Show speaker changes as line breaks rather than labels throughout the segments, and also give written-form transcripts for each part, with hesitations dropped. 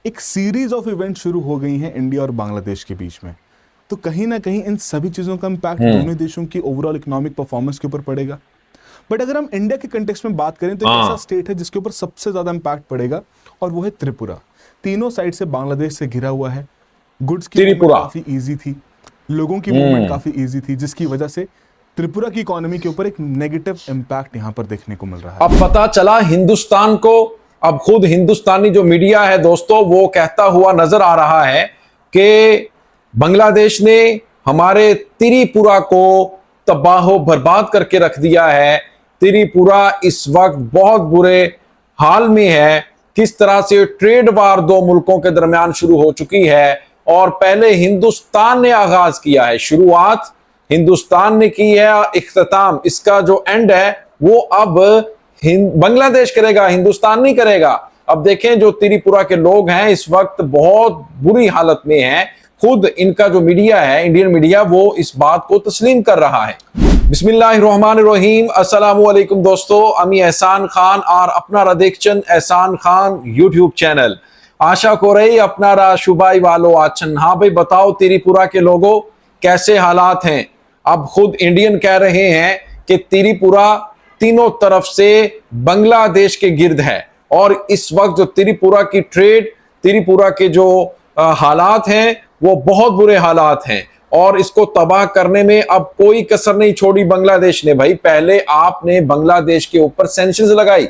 एक series of event शुरू हो गई हैं इंडिया और बांग्लादेश के बीच में। तो कहीं ना कहीं इन सभी चीज़ों का इम्पैक्ट दोनों देशों की ओवरऑल इकोनॉमिक परफॉर्मेंस के ऊपर पड़ेगा। बट अगर हम इंडिया के कंटेक्स्ट में बात करें तो एक ऐसा स्टेट है जिसके ऊपर सबसे ज़्यादा इम्पैक्ट पड़ेगा और वो है त्रिपुरा। तीनों साइड से बांग्लादेश से घिरा हुआ है। गुड्स की मूवमेंट काफ़ी ईजी थी, लोगों की मूवमेंट काफ़ी ईजी थी, जिसकी वजह से त्रिपुरा की इकोनॉमी के ऊपर एक नेगेटिव इम्पैक्ट यहां पर देखने को मिल रहा है।
अब पता चला हिंदुस्तान को, अब खुद हिंदुस्तानी जो मीडिया है दोस्तों वो कहता हुआ नजर आ रहा है कि बांग्लादेश ने हमारे त्रिपुरा को तबाह बर्बाद करके रख दिया है। त्रिपुरा इस वक्त बहुत बुरे हाल में है। किस तरह से ट्रेड वार दो मुल्कों के दरमियान शुरू हो चुकी है और पहले हिंदुस्तान ने आगाज किया है, शुरुआत हिंदुस्तान ने की है, इख्तिताम इसका जो एंड है वो अब बांग्लादेश करेगा, हिंदुस्तान नहीं करेगा। अब देखें जो त्रिपुरा के लोग हैं इस वक्त बहुत बुरी हालत में हैं। खुद इनका जो मीडिया है, इंडियन मीडिया, वो इस बात को तस्लीम कर रहा है। बिस्मिल्लाहिर्रहमानिर्रहीम, अस्सलामु अलैकुम दोस्तों, अमी एहसान खान और अपना रदेकचंद एहसान खान यूट्यूब चैनल। आशा को रही अपना रा शुबाई वालो आचन। हाँ भाई बताओ त्रिपुरा के लोगों कैसे हालात हैं। अब खुद इंडियन कह रहे हैं कि त्रिपुरा तीनों तरफ से बांग्लादेश के गिर्द है और इस वक्त जो त्रिपुरा की ट्रेड, त्रिपुरा के जो हालात हैं वो बहुत बुरे हालात हैं और इसको तबाह करने में अब कोई कसर नहीं छोड़ी बांग्लादेश ने। भाई पहले आपने बांग्लादेश के ऊपर सैंक्शंस लगाई,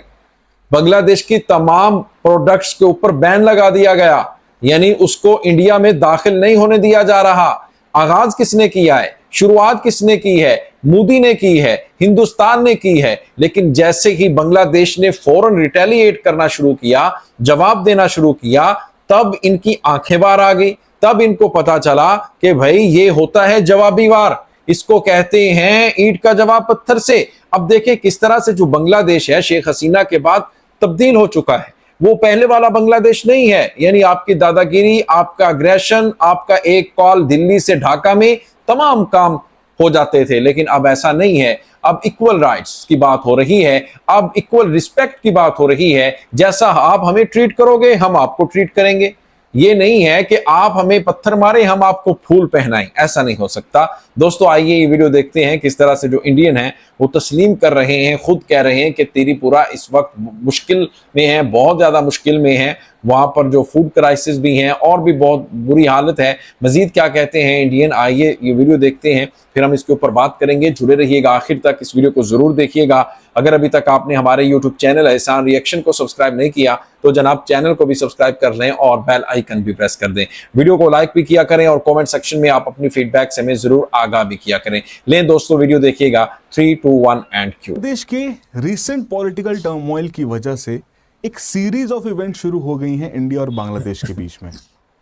बांग्लादेश की तमाम प्रोडक्ट्स के ऊपर बैन लगा दिया गया, यानी उसको इंडिया में दाखिल नहीं होने दिया जा रहा। आगाज किसने किया है, शुरुआत किसने की है? मोदी ने की है, हिंदुस्तान ने की है। लेकिन जैसे ही बांग्लादेश ने फौरन रिटेलिएट करना शुरू किया, जवाब देना शुरू किया, तब इनकी आंखें बाहर आ गई। तब इनको पता चला कि भाई ये होता है जवाबी वार, इसको कहते हैं ईंट का जवाब पत्थर से। अब देखें किस तरह से जो बांग्लादेश है शेख हसीना के बाद तब्दील हो चुका है। वो पहले वाला बांग्लादेश नहीं है, यानी आपकी दादागिरी, आपका अग्रेशन, आपका एक कॉल दिल्ली से ढाका में तमाम काम हो जाते थे। लेकिन अब ऐसा नहीं है। अब इक्वल राइट्स की बात हो रही है, अब इक्वल रिस्पेक्ट की बात हो रही है। जैसा आप हमें ट्रीट करोगे हम आपको ट्रीट करेंगे। ये नहीं है कि आप हमें पत्थर मारे हम आपको फूल पहनाएं, ऐसा नहीं हो सकता। दोस्तों आइए ये वीडियो देखते हैं किस तरह से जो इंडियन है वो तस्लीम कर रहे हैं, खुद कह रहे हैं कि त्रिपुरा इस वक्त मुश्किल में है, बहुत ज्यादा मुश्किल में है। वहां पर जो फूड क्राइसिस भी हैं और भी बहुत बुरी हालत है। मजीद क्या कहते हैं इंडियन, आइए ये वीडियो देखते हैं, फिर हम इसके ऊपर बात करेंगे। जुड़े रहिएगा आखिर तक, इस वीडियो को जरूर देखिएगा। अगर अभी तक आपने हमारे यूट्यूब चैनल एहसान रिएक्शन को सब्सक्राइब नहीं किया तो जनाब चैनल को भी सब्सक्राइब कर लें और बेल आइकन भी प्रेस कर दें। वीडियो को लाइक भी किया करें और कमेंट सेक्शन में आप अपनी फीडबैक से हमें जरूर आगाह भी किया करें। लें दोस्तों वीडियो देखिएगा। 3, 2, 1 एंड क्यू।
देश के रीसेंट पॉलिटिकल टर्मोइल की वजह से एक सीरीज ऑफ इवेंट शुरू हो गई हैं इंडिया और बांग्लादेश के बीच में,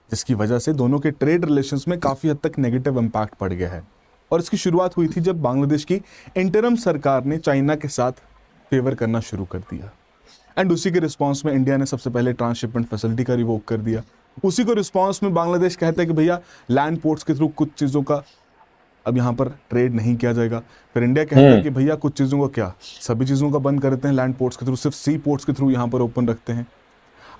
जिसकी वजह से दोनों के ट्रेड रिलेशंस में काफी हद तक नेगेटिव इम्पैक्ट पड़ गया है। और इसकी शुरुआत हुई थी जब बांग्लादेश की इंटरिम सरकार ने चाइना के साथ फेवर करना शुरू कर दिया एंड उसी के रिस्पांस में इंडिया ने सबसे पहले ट्रांसशिपमेंट फैसिलिटी का रिवोक कर दिया। उसी को रिस्पांस में बांग्लादेश कहता है कि भैया लैंड पोर्ट्स के थ्रू कुछ चीज़ों का अब यहाँ पर ट्रेड नहीं किया जाएगा। फिर इंडिया कहता है कि भैया कुछ चीज़ों का क्या, सभी चीज़ों का बंद करते हैं लैंड पोर्ट्स के थ्रू, सिर्फ सी पोर्ट्स के थ्रू यहाँ पर ओपन रखते हैं।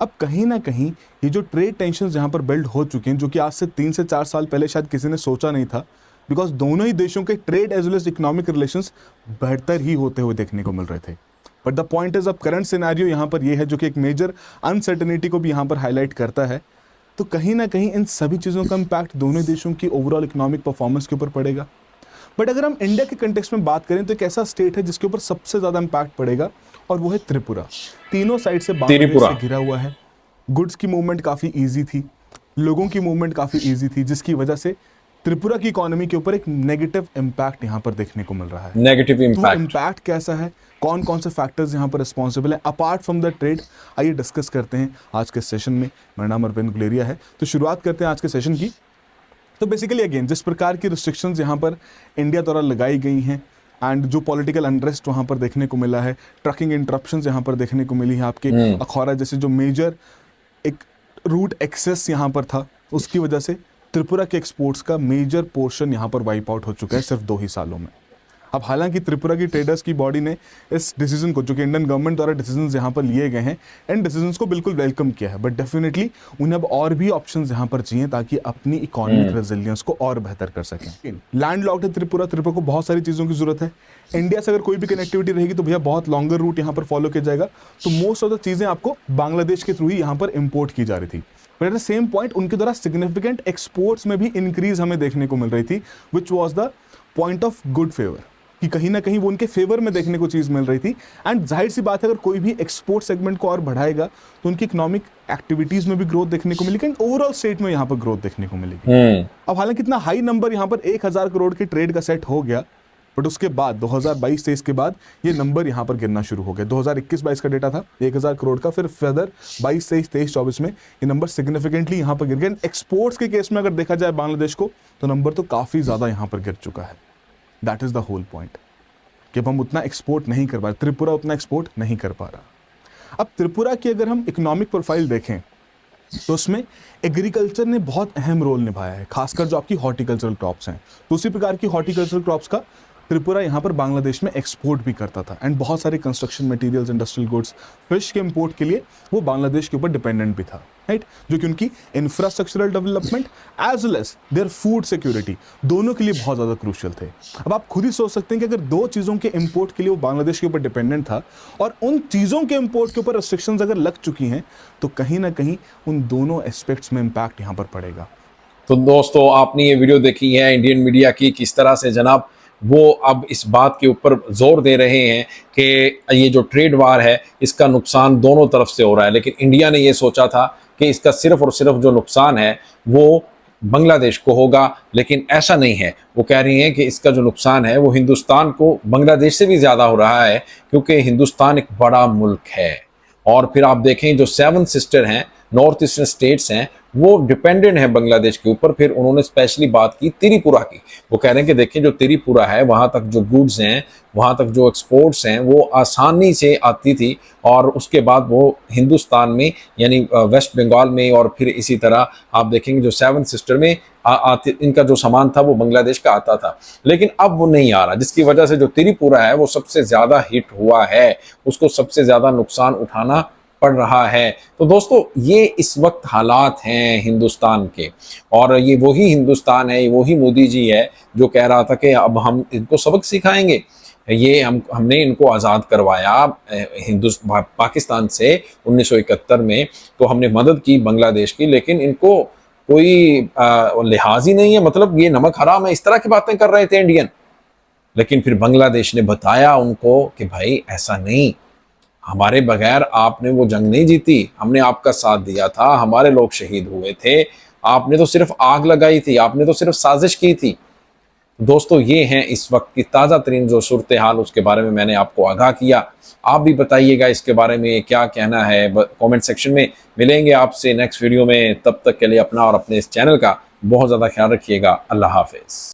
अब कहीं ना कहीं ये जो ट्रेड टेंशन यहाँ पर बिल्ड हो चुके हैं, जो कि आज से 3 से 4 साल पहले शायद किसी ने सोचा नहीं था, बिकॉज दोनों ही देशों के trade as well as economic relations बेहतर ही होते हुए देखने को मिल रहे थे। बट द पॉइंट इज अब करंट सिनेरियो यहाँ पर ये है जो कि एक मेजर अनसर्टेनिटी को भी यहाँ पर हाईलाइट करता है। तो कहीं ना कहीं इन सभी चीज़ों का इम्पैक्ट दोनों देशों की ओवरऑल इकोनॉमिक परफॉर्मेंस के ऊपर पड़ेगा। बट अगर हम इंडिया के कंटेक्स्ट में बात करें तो एक ऐसा स्टेट है जिसके ऊपर सबसे ज़्यादा इम्पैक्ट पड़ेगा और वो है त्रिपुरा। तीनों साइड से बांग्लादेश से घिरा हुआ है। गुड्स की मूवमेंट काफ़ी ईजी थी, लोगों की मूवमेंट काफ़ी ईजी थी, जिसकी वजह से त्रिपुरा की इकोनॉमी के ऊपर एक नेगेटिव इम्पैक्ट यहाँ पर देखने को मिल रहा है।
नेगेटिव इम्पैक्ट,
इम्पैक्ट कैसा है, कौन कौन से फैक्टर्स यहाँ पर रिस्पॉन्सिबल है अपार्ट फ्रॉम द ट्रेड, आइए डिस्कस करते हैं आज के सेशन में। मेरा नाम अरविंद गुलेरिया है। तो शुरुआत करते हैं आज के सेशन की। तो बेसिकली अगेन जिस प्रकार की रिस्ट्रिक्शंस यहाँ पर इंडिया द्वारा लगाई गई हैं एंड जो पॉलिटिकल अनरेस्ट वहाँ पर देखने को मिला है, ट्रकिंग इंटरप्शंस यहाँ पर देखने को मिली है, आपके अखौरा जैसे जो मेजर एक रूट एक्सेस यहाँ पर था, उसकी वजह से त्रिपुरा के एक्सपोर्ट्स का मेजर पोर्शन यहाँ पर वाइप आउट हो चुका है सिर्फ 2 ही सालों में। अब हालांकि त्रिपुरा की ट्रेडर्स की बॉडी ने इस डिसीजन को, जो कि इंडियन गवर्नमेंट द्वारा डिसीजन यहाँ पर लिए गए हैं, इन डिसीजंस को बिल्कुल वेलकम किया है, बट डेफिनेटली उन्हें अब और भी ऑप्शंस यहाँ पर चाहिए ताकि अपनी इकोनॉमिक रेजिलियंस को और बेहतर कर सकें। लैंड लॉक्ड है त्रिपुरा को बहुत सारी चीज़ों की जरूरत है। इंडिया से अगर कोई भी कनेक्टिविटी रहेगी तो भैया बहुत लॉन्गर रूट यहाँ पर फॉलो किया जाएगा, तो मोस्ट ऑफ द चीज़ें आपको बांग्लादेश के थ्रू ही यहाँ पर इम्पोर्ट की जा रही थी। But at the same point उनके द्वारा सिग्निफिकेंट एक्सपोर्ट्स में भी इंक्रीज हमें देखने को मिल रही थी, which was the point of good favour, कि कहीं ना कहीं वो उनके फेवर में देखने को चीज मिल रही थी। एंड जाहिर सी बात है, अगर कोई भी एक्सपोर्ट सेगमेंट को और बढ़ाएगा तो उनकी इकोनॉमिक एक्टिविटीज में भी ग्रोथ देखने को मिलेगी, ओवरऑल स्टेट में यहाँ पर ग्रोथ देखने को मिलेगी। अब हालांकि इतना हाई नंबर यहाँ पर 1000 करोड़ के ट्रेड का सेट हो गया, बट उसके बाद 2022-23 के बाद ये नंबर यहाँ पर गिरना शुरू हो गया। 2021-22 का डेटा था 1000 करोड़ का, फिर फर्दर 22-23-24 में ये नंबर सिग्निफिकेंटली यहाँ पर गिर गया। एक्सपोर्ट्स के केस में अगर देखा जाए बांग्लादेश को, तो नंबर तो काफी ज्यादा यहाँ पर गिर चुका है। That is the whole point कि अब हम उतना एक्सपोर्ट नहीं कर पा रहे, त्रिपुरा उतना एक्सपोर्ट नहीं कर पा रहा। अब त्रिपुरा की अगर हम इकोनॉमिक प्रोफाइल देखें तो उसमें एग्रीकल्चर ने बहुत अहम रोल निभाया है, खासकर जो आपकी हॉर्टिकल्चरल क्रॉप्स हैं। तो उसी प्रकार की हॉर्टिकल्चरल क्रॉप्स का त्रिपुरा यहाँ पर बांग्लादेश में एक्सपोर्ट भी करता था, एंड बहुत सारे construction materials, industrial goods, fish के इंपोर्ट के लिए वो बांग्लादेश के ऊपर डिपेंडेंट भी था, राइट, जो कि उनकी infrastructural development as well as their food security दोनों के लिए बहुत ज़्यादा क्रूशियल थे। अब आप खुद ही सोच सकते हैं कि अगर दो चीज़ों के इंपोर्ट के लिए वो बांग्लादेश के ऊपर डिपेंडेंट था और उन चीज़ों के इंपोर्ट के ऊपर रिस्ट्रिक्शंस अगर लग चुकी हैं, तो कहीं ना कहीं उन दोनों एस्पेक्ट्स में इम्पैक्ट यहाँ पर पड़ेगा।
तो दोस्तों, आपने ये वीडियो देखी है इंडियन मीडिया की, किस तरह से जनाब वो अब इस बात के ऊपर जोर दे रहे हैं कि ये जो ट्रेड वार है इसका नुकसान दोनों तरफ से हो रहा है। लेकिन इंडिया ने ये सोचा था कि इसका सिर्फ और सिर्फ जो नुकसान है वो बांग्लादेश को होगा, लेकिन ऐसा नहीं है। वो कह रही हैं कि इसका जो नुकसान है वो हिंदुस्तान को बांग्लादेश से भी ज़्यादा हो रहा है, क्योंकि हिंदुस्तान एक बड़ा मुल्क है। और फिर आप देखें जो 7 सिस्टर हैं, नॉर्थ ईस्टर्न स्टेट्स हैं, वो डिपेंडेंट है बांग्लादेश के ऊपर। फिर उन्होंने स्पेशली बात की त्रिपुरा की। वो कह रहे हैं कि देखें जो त्रिपुरा है, वहाँ तक जो गुड्स हैं, वहाँ तक जो एक्सपोर्ट्स हैं, वो आसानी से आती थी, और उसके बाद वो हिंदुस्तान में यानी वेस्ट बंगाल में, और फिर इसी तरह आप देखेंगे जो 7 सिस्टर में आते, इनका जो सामान था वो बांग्लादेश का आता था। लेकिन अब वो नहीं आ रहा, जिसकी वजह से जो त्रिपुरा है वो सबसे ज़्यादा हिट हुआ है, उसको सबसे ज़्यादा नुकसान उठाना पड़ रहा है। तो दोस्तों, ये इस वक्त हालात हैं हिंदुस्तान के, और ये वही हिंदुस्तान है, वही मोदी जी है जो कह रहा था कि अब हम इनको सबक सिखाएंगे। ये हमने इनको आज़ाद करवाया पाकिस्तान से 1971 में, तो हमने मदद की बांग्लादेश की, लेकिन इनको कोई लिहाज ही नहीं है। मतलब ये नमक हराम है, इस तरह की बातें कर रहे थे इंडियन। लेकिन फिर बांग्लादेश ने बताया उनको कि भाई ऐसा नहीं, हमारे बगैर आपने वो जंग नहीं जीती, हमने आपका साथ दिया था, हमारे लोग शहीद हुए थे, आपने तो सिर्फ आग लगाई थी, आपने तो सिर्फ साजिश की थी। दोस्तों, ये हैं इस वक्त की ताज़ा तरीन जो सूरत हाल, उसके बारे में मैंने आपको आगाह किया। आप भी बताइएगा इसके बारे में क्या कहना है कमेंट सेक्शन में। मिलेंगे आपसे नेक्स्ट वीडियो में, तब तक के लिए अपना और अपने इस चैनल का बहुत ज़्यादा ख्याल रखिएगा। अल्लाह हाफिज़।